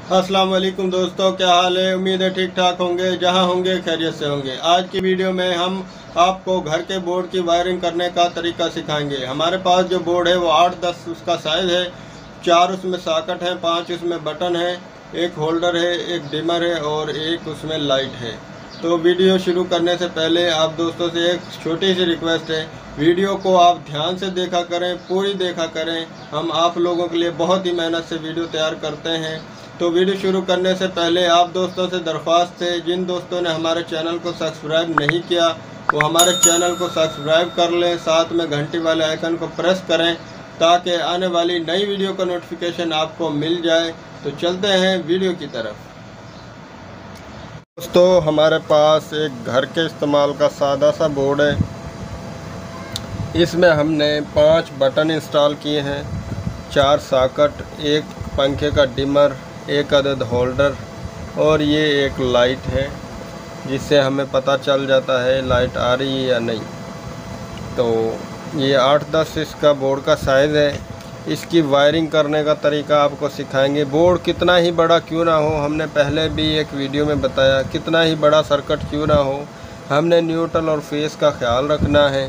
अस्सलाम वालेकुम दोस्तों, क्या हाल है। उम्मीद है ठीक ठाक होंगे, जहां होंगे खैरियत से होंगे। आज की वीडियो में हम आपको घर के बोर्ड की वायरिंग करने का तरीका सिखाएंगे। हमारे पास जो बोर्ड है वो 8-10 उसका साइज़ है। 4 उसमें सॉकेट हैं, 5 उसमें बटन है, एक होल्डर है, एक डिमर है और एक उसमें लाइट है। तो वीडियो शुरू करने से पहले आप दोस्तों से एक छोटी सी रिक्वेस्ट है, वीडियो को आप ध्यान से देखा करें, पूरी देखा करें। हम आप लोगों के लिए बहुत ही मेहनत से वीडियो तैयार करते हैं। तो वीडियो शुरू करने से पहले आप दोस्तों से दरख्वास्त है, जिन दोस्तों ने हमारे चैनल को सब्सक्राइब नहीं किया वो हमारे चैनल को सब्सक्राइब कर लें, साथ में घंटी वाले आइकन को प्रेस करें ताकि आने वाली नई वीडियो का नोटिफिकेशन आपको मिल जाए। तो चलते हैं वीडियो की तरफ। दोस्तों, हमारे पास एक घर के इस्तेमाल का सादा सा बोर्ड है। इसमें हमने 5 बटन इंस्टॉल किए हैं, 4 सॉकेट, एक पंखे का डिमर, एक अदद होल्डर और ये एक लाइट है जिससे हमें पता चल जाता है लाइट आ रही है या नहीं। तो ये 8-10 इसका बोर्ड का साइज़ है। इसकी वायरिंग करने का तरीका आपको सिखाएंगे। बोर्ड कितना ही बड़ा क्यों ना हो, हमने पहले भी एक वीडियो में बताया, कितना ही बड़ा सर्किट क्यों ना हो, हमने न्यूट्रल और फेस का ख्याल रखना है।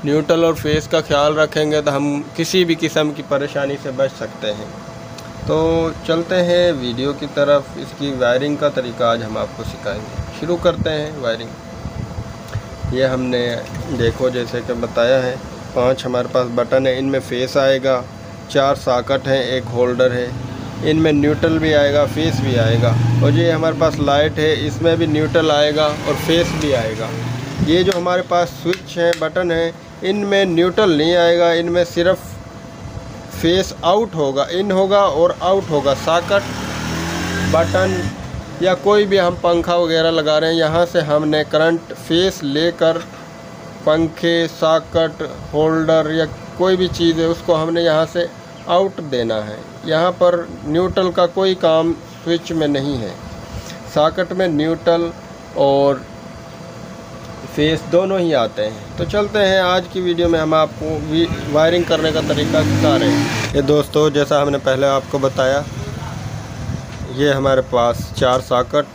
न्यूट्रल और फेस का ख्याल रखेंगे तो हम किसी भी किस्म की परेशानी से बच सकते हैं। तो चलते हैं वीडियो की तरफ। इसकी वायरिंग का तरीका आज हम आपको सिखाएंगे। शुरू करते हैं वायरिंग। ये हमने देखो जैसे कि बताया है, 5 हमारे पास बटन है, इनमें फेस आएगा, 4 सॉकेट हैं, एक होल्डर है, इनमें न्यूट्रल भी आएगा, फेस भी आएगा। और ये हमारे पास लाइट है, इसमें भी न्यूट्रल आएगा और फेस भी आएगा। ये जो हमारे पास स्विच हैं, बटन हैं, इनमें न्यूट्रल नहीं आएगा, इनमें सिर्फ फेस आउट होगा, इन होगा और आउट होगा। सॉकेट, बटन या कोई भी हम पंखा वगैरह लगा रहे हैं, यहाँ से हमने करंट फेस लेकर पंखे, सॉकेट, होल्डर या कोई भी चीज़ है उसको हमने यहाँ से आउट देना है। यहाँ पर न्यूट्रल का कोई काम स्विच में नहीं है। सॉकेट में न्यूट्रल और फेस दोनों ही आते हैं। तो चलते हैं, आज की वीडियो में हम आपको वायरिंग करने का तरीका सिखा रहे हैं। ये दोस्तों, जैसा हमने पहले आपको बताया, ये हमारे पास 4 सॉकेट,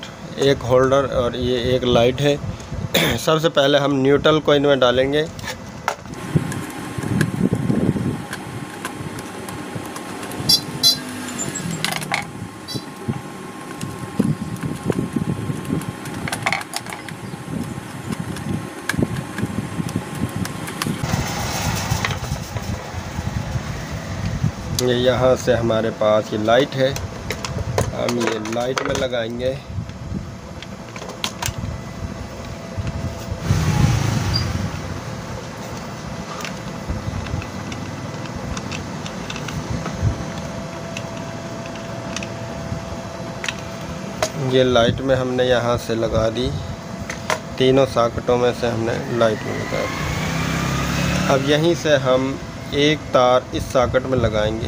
एक होल्डर और ये एक लाइट है। सबसे पहले हम न्यूट्रल को इनमें डालेंगे। ये यहाँ से हमारे पास ये लाइट है, हम ये लाइट में लगाएंगे। ये लाइट में हमने यहाँ से लगा दी, तीनों सॉकेटों में से हमने लाइट में लगा दी। अब यहीं से हम एक तार इस सॉकेट में लगाएंगे।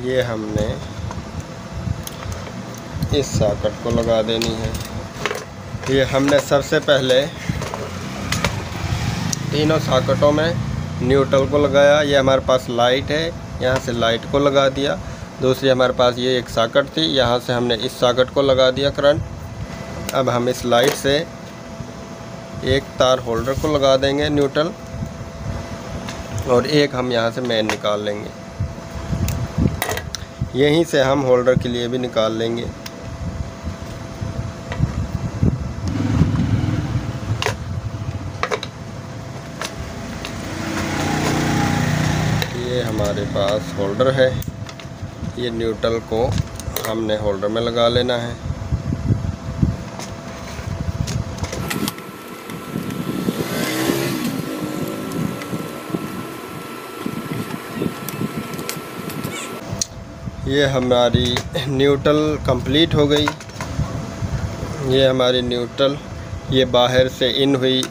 ये हमने इस सॉकेट को लगा देनी है। ये हमने सबसे पहले तीनों सॉकेटों में न्यूट्रल को लगाया। ये हमारे पास लाइट है, यहाँ से लाइट को लगा दिया। दूसरी हमारे पास ये एक सॉकेट थी, यहाँ से हमने इस सॉकेट को लगा दिया करंट। अब हम इस लाइट से एक तार होल्डर को लगा देंगे न्यूट्रल और एक हम यहाँ से मेन निकाल लेंगे। यहीं से हम होल्डर के लिए भी निकाल लेंगे। ये हमारे पास होल्डर है, ये न्यूट्रल को हमने होल्डर में लगा लेना है। ये हमारी न्यूट्रल कंप्लीट हो गई। ये हमारी न्यूट्रल ये बाहर से इन हुई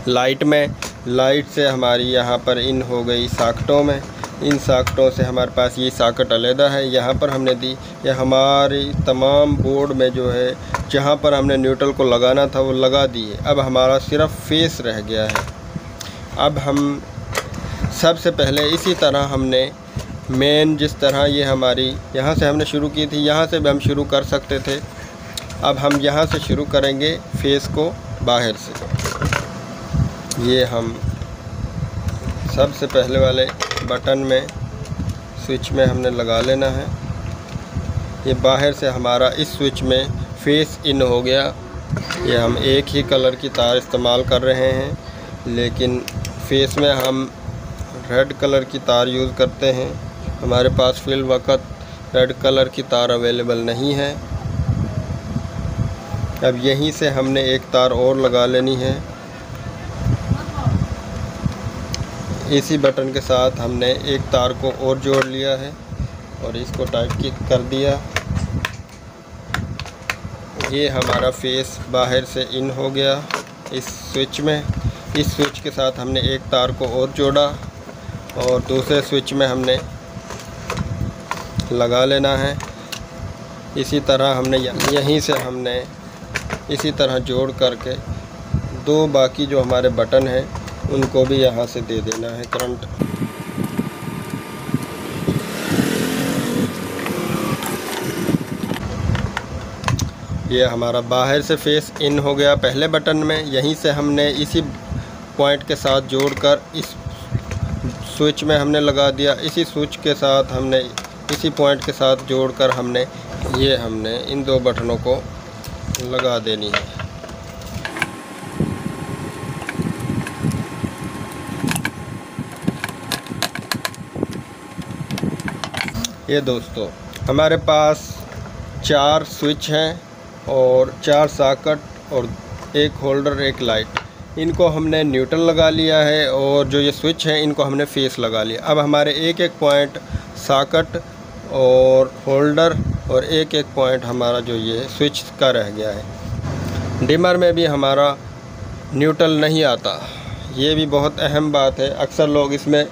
लाइट में, लाइट से हमारी यहाँ पर इन हो गई सॉकेटों में। इन सॉकेटों से हमारे पास ये सॉकेट अलहदा है। यहाँ पर हमने दी, ये हमारी तमाम बोर्ड में जो है जहाँ पर हमने न्यूट्रल को लगाना था वो लगा दिए। अब हमारा सिर्फ फेस रह गया है। अब हम सबसे पहले इसी तरह हमने मेन, जिस तरह ये हमारी यहाँ से हमने शुरू की थी, यहाँ से भी हम शुरू कर सकते थे। अब हम यहाँ से शुरू करेंगे फेस को बाहर से। ये हम सबसे पहले वाले बटन में, स्विच में हमने लगा लेना है। ये बाहर से हमारा इस स्विच में फेस इन हो गया। ये हम एक ही कलर की तार इस्तेमाल कर रहे हैं, लेकिन फेस में हम रेड कलर की तार यूज़ करते हैं। हमारे पास फिल वक्त रेड कलर की तार अवेलेबल नहीं है। अब यहीं से हमने एक तार और लगा लेनी है। इसी बटन के साथ हमने एक तार को और जोड़ लिया है और इसको टाइट कर दिया। ये हमारा फेस बाहर से इन हो गया इस स्विच में। इस स्विच के साथ हमने एक तार को और जोड़ा और दूसरे स्विच में हमने लगा लेना है। इसी तरह हमने यहीं से हमने इसी तरह जोड़ करके दो बाकी जो हमारे बटन हैं उनको भी यहाँ से दे देना है करंट। ये हमारा बाहर से फेस इन हो गया पहले बटन में। यहीं से हमने इसी पॉइंट के साथ जोड़कर इस स्विच में हमने लगा दिया। इसी स्विच के साथ हमने इसी पॉइंट के साथ जोड़कर हमने इन दो बटनों को लगा देनी है। ये दोस्तों हमारे पास 4 स्विच हैं और 4 सॉकेट और एक होल्डर, एक लाइट। इनको हमने न्यूट्रल लगा लिया है और जो ये स्विच हैं इनको हमने फेस लगा लिया। अब हमारे एक एक पॉइंट सॉकेट और होल्डर और एक एक पॉइंट हमारा जो ये स्विच का रह गया है। डिमर में भी हमारा न्यूट्रल नहीं आता, ये भी बहुत अहम बात है। अक्सर लोग इसमें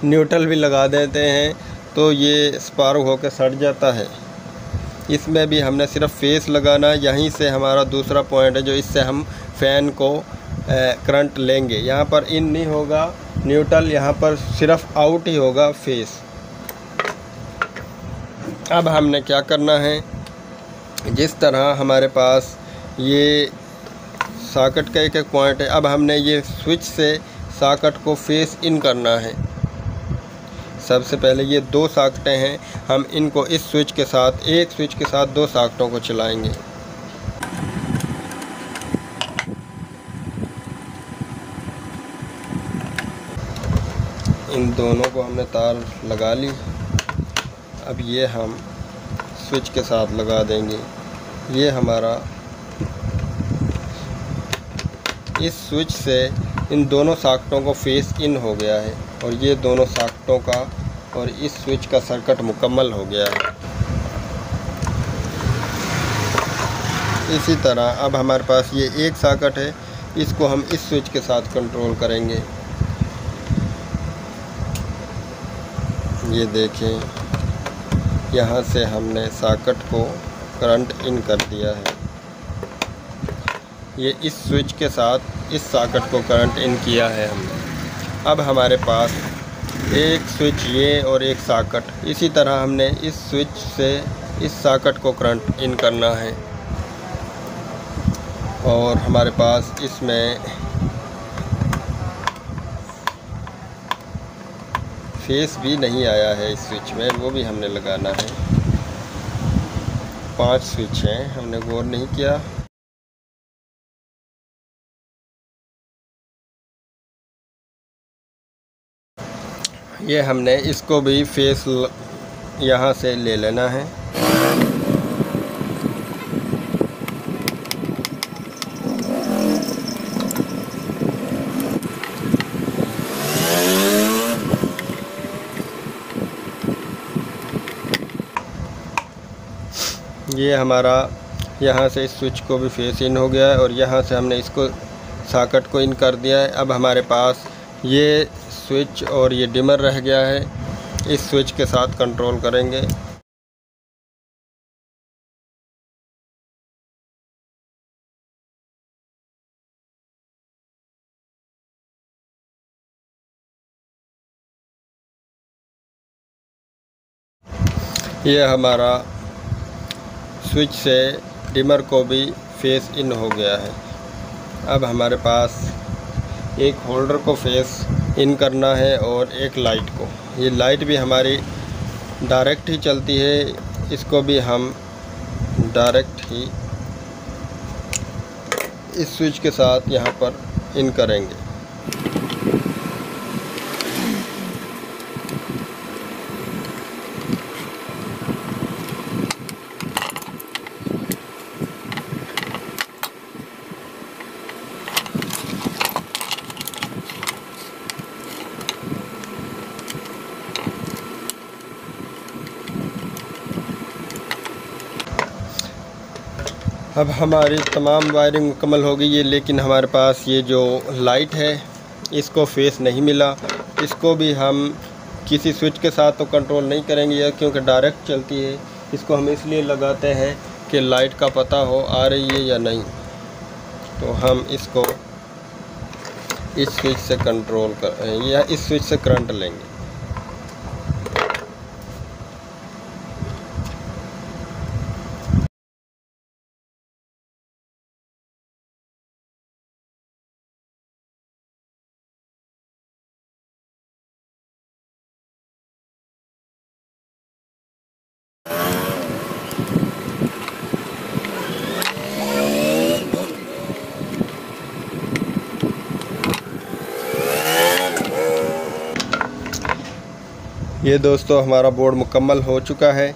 न्यूट्रल भी लगा देते हैं तो ये स्पार्क होकर सड़ जाता है। इसमें भी हमने सिर्फ फेस लगाना। यहीं से हमारा दूसरा पॉइंट है जो इससे हम फ़ैन को करंट लेंगे। यहाँ पर इन नहीं होगा न्यूट्रल, यहाँ पर सिर्फ आउट ही होगा फेस। अब हमने क्या करना है, जिस तरह हमारे पास ये सॉकेट का एक एक पॉइंट है, अब हमने ये स्विच से सॉकेट को फेस इन करना है। सबसे पहले ये 2 सॉकेटें हैं, हम इनको इस स्विच के साथ, एक स्विच के साथ 2 सॉकेटों को चलाएंगे। इन दोनों को हमने तार लगा ली। अब ये हम स्विच के साथ लगा देंगे। ये हमारा इस स्विच से इन दोनों सॉकेटों को फेस इन हो गया है और ये दोनों सॉकेटों का और इस स्विच का सर्किट मुकम्मल हो गया है। इसी तरह अब हमारे पास ये एक सॉकेट है, इसको हम इस स्विच के साथ कंट्रोल करेंगे। ये देखें, यहाँ से हमने सॉकेट को करंट इन कर दिया है। ये इस स्विच के साथ इस सॉकेट को करंट इन किया है हमने। अब हमारे पास एक स्विच ये और एक सॉकेट। इसी तरह हमने इस स्विच से इस सॉकेट को करंट इन करना है और हमारे पास इसमें फेस भी नहीं आया है इस स्विच में, वो भी हमने लगाना है। 5 स्विच हैं, हमने गौर नहीं किया। ये हमने इसको भी फेस यहाँ से ले लेना है। ये हमारा यहाँ से इस स्विच को भी फेस इन हो गया है और यहाँ से हमने इसको सॉकेट को इन कर दिया है। अब हमारे पास ये स्विच और ये डिमर रह गया है। इस स्विच के साथ कंट्रोल करेंगे। ये हमारा स्विच से डिमर को भी फेस इन हो गया है। अब हमारे पास एक होल्डर को फेस इन करना है और एक लाइट को। ये लाइट भी हमारी डायरेक्ट ही चलती है, इसको भी हम डायरेक्ट ही इस स्विच के साथ यहाँ पर इन करेंगे। अब हमारी तमाम वायरिंग मुकम्मल हो गई है, लेकिन हमारे पास ये जो लाइट है इसको फेस नहीं मिला। इसको भी हम किसी स्विच के साथ तो कंट्रोल नहीं करेंगे क्योंकि डायरेक्ट चलती है। इसको हम इसलिए लगाते हैं कि लाइट का पता हो आ रही है या नहीं। तो हम इसको इस स्विच से कंट्रोल कर या इस स्विच से करंट लेंगे। ये दोस्तों हमारा बोर्ड मुकम्मल हो चुका है।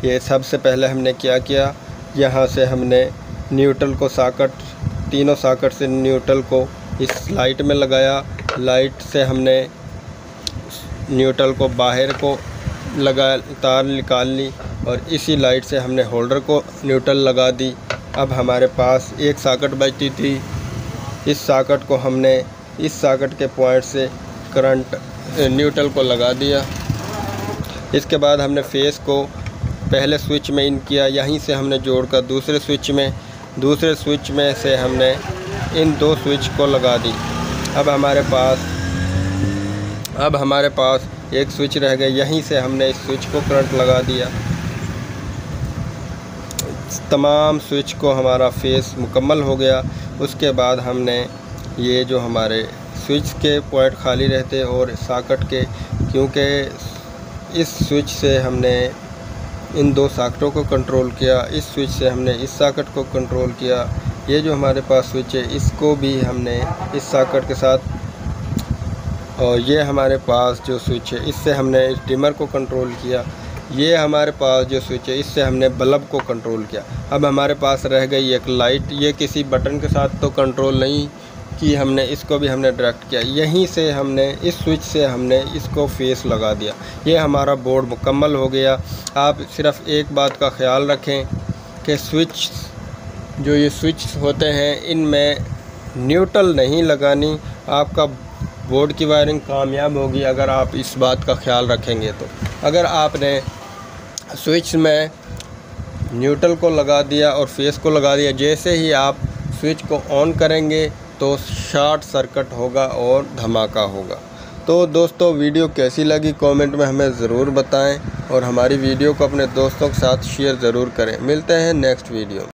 ये सबसे पहले हमने क्या किया, यहाँ से हमने न्यूट्रल को सॉकेट, तीनों सॉकेट से न्यूट्रल को इस लाइट में लगाया। लाइट से हमने न्यूट्रल को बाहर को लगा, तार निकाल ली और इसी लाइट से हमने होल्डर को न्यूट्रल लगा दी। अब हमारे पास एक सॉकेट बचती थी, इस सॉकेट को हमने इस सॉकेट के पॉइंट से करंट न्यूट्रल को लगा दिया। इसके बाद हमने फेस को पहले स्विच में इन किया, यहीं से हमने जोड़कर दूसरे स्विच में से हमने इन दो स्विच को लगा दी। अब हमारे पास एक स्विच रह गया, यहीं से हमने इस स्विच को करंट लगा दिया। तमाम स्विच को हमारा फेस मुकम्मल हो गया। उसके बाद हमने ये जो हमारे स्विच के पॉइंट खाली रहते और सॉकेट के, क्योंकि इस स्विच से हमने इन दो सॉकेटों को कंट्रोल किया, इस स्विच से हमने इस सॉकेट को कंट्रोल किया। ये जो हमारे पास स्विच है इसको भी हमने इस सॉकेट के साथ, और ये हमारे पास जो स्विच है इससे हमने इस डिमर को कंट्रोल किया। ये हमारे पास जो स्विच है इससे हमने बल्ब को कंट्रोल किया। अब हमारे पास रह गई एक लाइट, ये किसी बटन के साथ तो कंट्रोल नहीं कि हमने इसको भी हमने डायरेक्ट किया, यहीं से हमने इस स्विच से हमने इसको फेस लगा दिया। ये हमारा बोर्ड मुकम्मल हो गया। आप सिर्फ एक बात का ख्याल रखें कि ये स्विच होते हैं इनमें न्यूट्रल नहीं लगानी। आपका बोर्ड की वायरिंग कामयाब होगी अगर आप इस बात का ख्याल रखेंगे। तो अगर आपने स्विच में न्यूट्रल को लगा दिया और फेस को लगा दिया, जैसे ही आप स्विच को ऑन करेंगे तो शॉर्ट सर्किट होगा और धमाका होगा। तो दोस्तों वीडियो कैसी लगी कमेंट में हमें ज़रूर बताएं और हमारी वीडियो को अपने दोस्तों के साथ शेयर ज़रूर करें। मिलते हैं नेक्स्ट वीडियो।